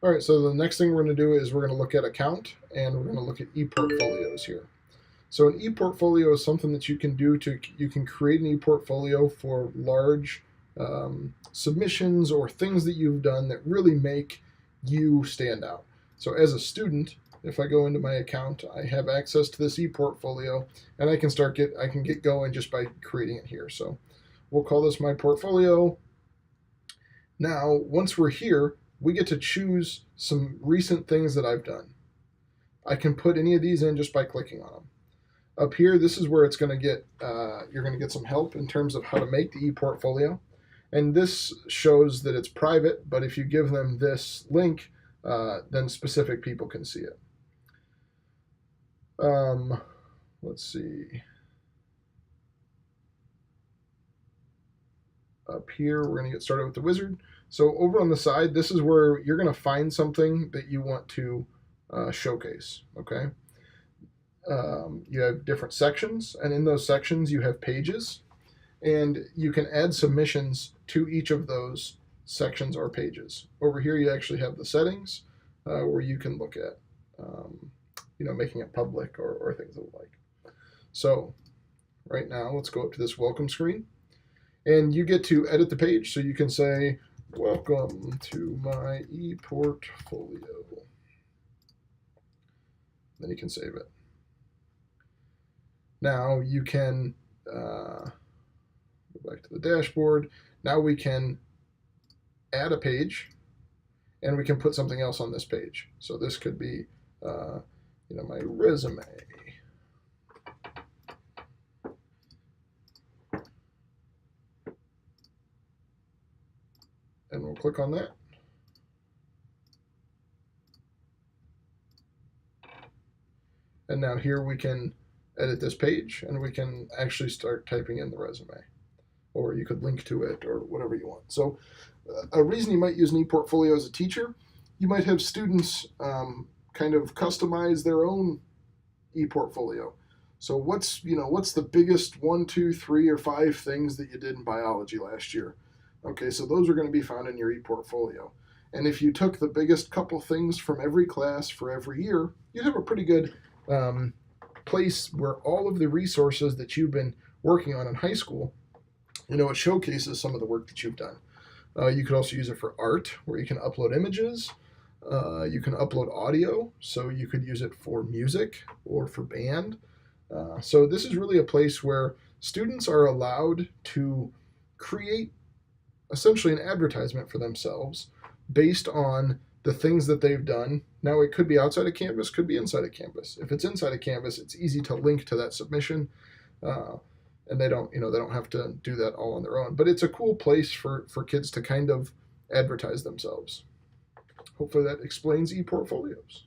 All right, so the next thing we're going to do is we're going to look at account and we're going to look at ePortfolios here. So an ePortfolio is something that you can do you can create an ePortfolio for large submissions or things that you've done that really make you stand out. So as a student, if I go into my account, I have access to this ePortfolio and I can get going just by creating it here. So we'll call this my portfolio. Now, once we're here, we get to choose some recent things that I've done. I can put any of these in just by clicking on them. Up here, this is where it's going to get you're going to get some help in terms of how to make the ePortfolio. And this shows that it's private, but if you give them this link, then specific people can see it. Let's see. Up here, we're going to get started with the wizard. So over on the side, this is where you're going to find something that you want to showcase, okay? You have different sections, and in those sections you have pages, and you can add submissions to each of those sections or pages. Over here you actually have the settings where you can look at making it public or things of the like. So right now let's go up to this welcome screen, and you get to edit the page, so you can say welcome to my ePortfolio. Then you can save it. Now you can go back to the dashboard. Now we can add a page, and we can put something else on this page. So this could be, my resume. And we'll click on that. And now here we can edit this page, and we can actually start typing in the resume, or you could link to it or whatever you want. So a reason you might use an ePortfolio as a teacher, you might have students kind of customize their own ePortfolio. So what's the biggest 1, 2, 3, or 5 things that you did in biology last year? Okay, so those are going to be found in your ePortfolio. And if you took the biggest couple things from every class for every year, you'd have a pretty good place where all of the resources that you've been working on in high school, it showcases some of the work that you've done. You could also use it for art, where you can upload images. You can upload audio, so you could use it for music or for band. So this is really a place where students are allowed to create essentially an advertisement for themselves based on the things that they've done. Now, it could be outside of Canvas, could be inside of Canvas. If it's inside of Canvas, it's easy to link to that submission, and they don't have to do that all on their own. But it's a cool place for kids to kind of advertise themselves. Hopefully that explains ePortfolios.